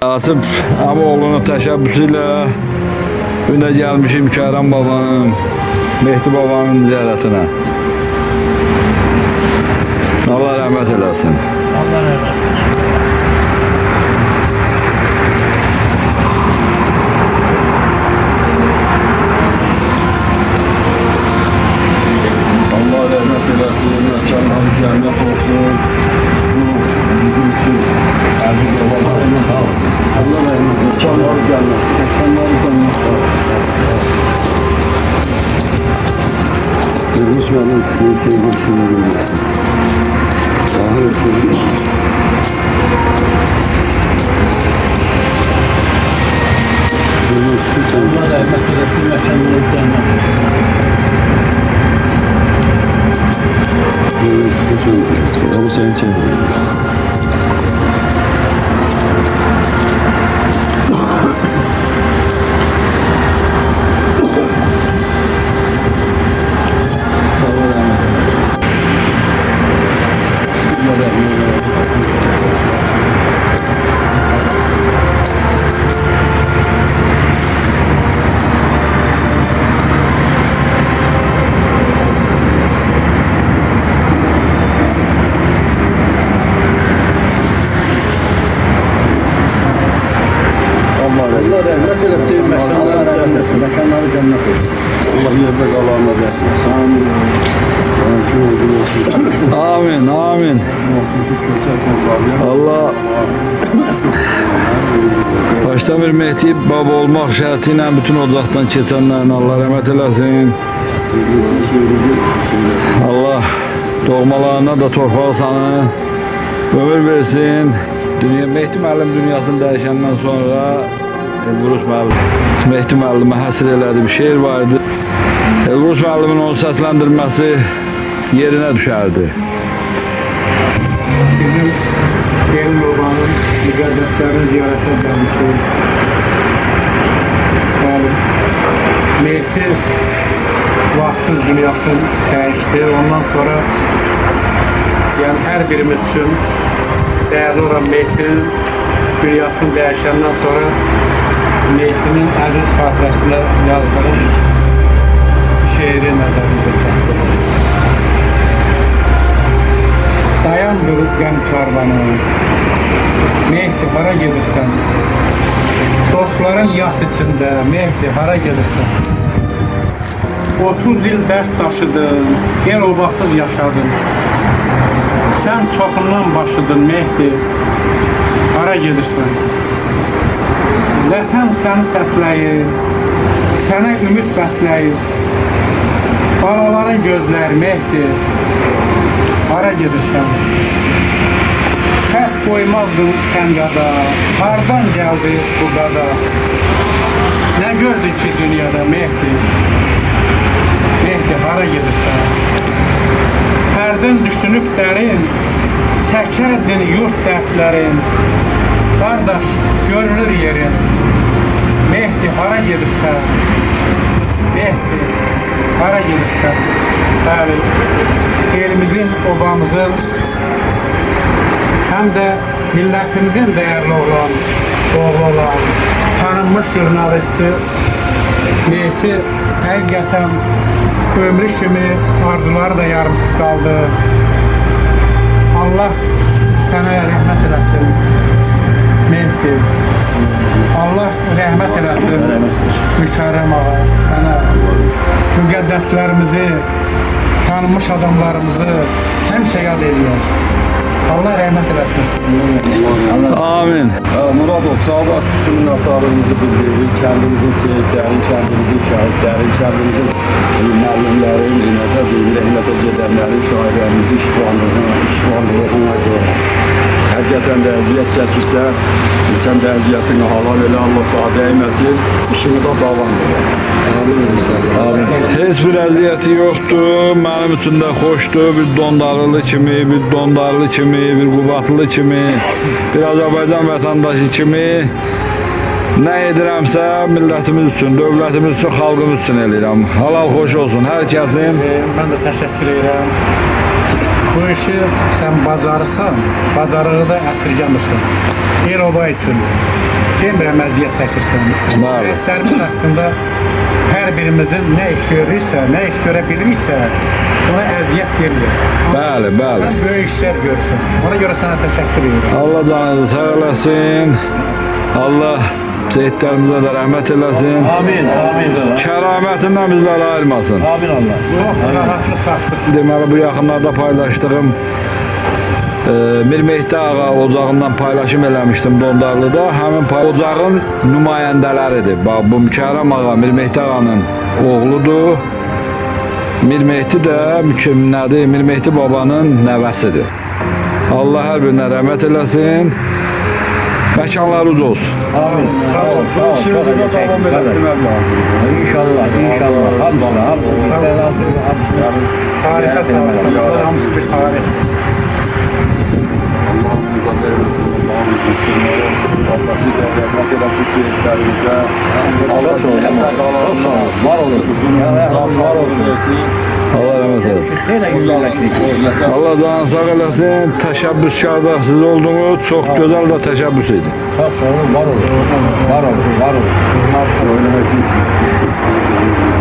Asif Əmoğlu'nun təşəbbüsüyle güne gelmişim Kərəm babanın, Mehdi babanın ziyarətine. Allah rəhmət eləsin. Allah razı olsun. Allah rahmet eylesin, mekanları cennet olsun. Bu bizim için aziz olanlarının kalsın. Allah rahmet eylesin, mekanları cennet, mekanları cennet olsun. Kırmış benim köyü başına bilmesin. Ahir köyü. Allah rahmet eylesin, mekanları cennet olsun. Onu sen çevir. Allah rahmet eylesin, mekanları cennet, mekanları cennet olsun. Allah yerde kalanlar yapmasın. Amin. Amin, amin. Allah başta bir Mehdi baba olmaq şərtiyle bütün ocaqdan keçənlərin Allah rəhmət eləsin. Allah doğmalarına da torpağı sana ömür versin. Dünya Mehdi müəllim dünyasını dəyişəndən sonra Elbrus müəllim Mehdi müəllimə həsr elədi bir şeir vardı. Elbrus müəllimin onu səsləndirməsi yerine düşərdi. Bizim Elm Babanın müqəddəslərini ziyarətə gəlmişik. Mehdi vaxtsız dünyasını dəyişdi. Ondan sonra yəni hər birimiz üçün dəyərli olan Mehdinin dünyasını dəyişəndən sonra Mehdinin əziz xatirəsinə yazdığım şeiri nəzərimizə çatdı. Dayan qəm karvanı, Mehdi hara gedirsən? Dostların yas içində, Mehdi hara gedirsən? 30 il dərd daşıdın, el obasız yaşadın. Sən çoxundan başıdın Mehdi, hara gedirsən? Vətən səni səsləyir, sənə ümid bəsləyir. Balaların gözləri Mehdi, hara gedirsən? Fərq qoymazdın sən yada, hardan gəldi bu qada? Nə gördün ki dünyada Mehdi? Mehdi hara gedirsən? Hərdən düşünüb dərin, çəkərdin yurt dərdlərin. Qardaş görünür yerin, Mehdi hara gedirsən? Mehdi hara gedirsən? Bəli, elimizin, obamızın, həm də millətimizin dəyərli olan, oğlu olan, tanınmış jurnalisti Mehdi həqiqətən ömrü kimi arzuları da yarımsız qaldı. Allah sənə rəhmət eləsin Mehdi. Allah rəhmət eləsin Mükərrəm ağa sənə. Müqəddəslərimizi, tanınmış adamlarımızı həmişə yad edir. Allah rəhmət eləsin sizinle. Amin. Muradov, Sağdak minnətdarlığımızı bildiririk. Kəndimizin seyidlərin, kəndimizin şəhidlərin, kəndimizin müəllimlərin, rəhmətə gedənlərin, şairlərimizin işğallığına görə. Həqiqətən də əziyyət çəkirsə, sən də əziyyətini halal elə, Allah sağ dəyməsin, işini də davam edir. Heç bir əziyyəti yoxdur, mənim üçün də xoşdur, bir Dondarlı kimi, bir Qubatlı kimi, bir Azərbaycan vətəndaşı kimi nə edirəmsə millətimiz üçün, dövlətimiz üçün, xalqımız üçün eləyirəm. Halal xoş olsun hər kəsin. Mən də təşəkkür edirəm. Bu işi sen bacarırsan, bacarığı da əsirgəmirsən. El oba üçün demirəm əziyyət çəkirsən. Bəli. Həyatlarımız haqqında hər birimizin nə iş görürsə, nə iş görə bilirsə, ona əziyyət verilir. Bəli, bəli. Sən böyük işlər görürsən. Ona görə sənə təşəkkür edirəm. Allah canınızı sağ eləsin. Allah şehitlerimizə də rəhmət eləsin. Amin, amin. Kəramətindən bizləri ayırmasın. Amin Allah. Çox rahatlıq tapdıq. Deməli bu yaxınlarda paylaşdığım Mir Mehdi ağa ocağından paylaşım eləmişdim Dondarlıda. Həmin ocağın nümayəndələridir. Bax bu Mükərrəm ağa Mir Mehdi ağanın oğludur. Mir Mehdi də nədir? Mir Mehdi babanın nəvəsidir. Allah hər birinə rəhmət eləsin. Məkanları ucuz olsun. Amin. Sağ ol. Bu işimizi de devam ettirmek lazım. İnşallah, inşallah. Hamdülillah, hamdülillah. Tarixə sağlasın. Bunlar hamısı bir tarix. Allah'ımıza değmesin, Allah'ımızın şunları olsun. Allah bir de rahmet eylesin şehitlerimize. Allah Çok sağ olun. Çok sağ olun. Var olun. Uzun can var olsun. Allah rəhmət eləsin. Hele güzelleştik. Allah canınızı sağ eləsin. Təşəbbüskarda siz oldunuz. Çox gözəl də təşəbbüs idi. Çok sağ olun. Var olun. Var olun. Var olun. Oynamak değil.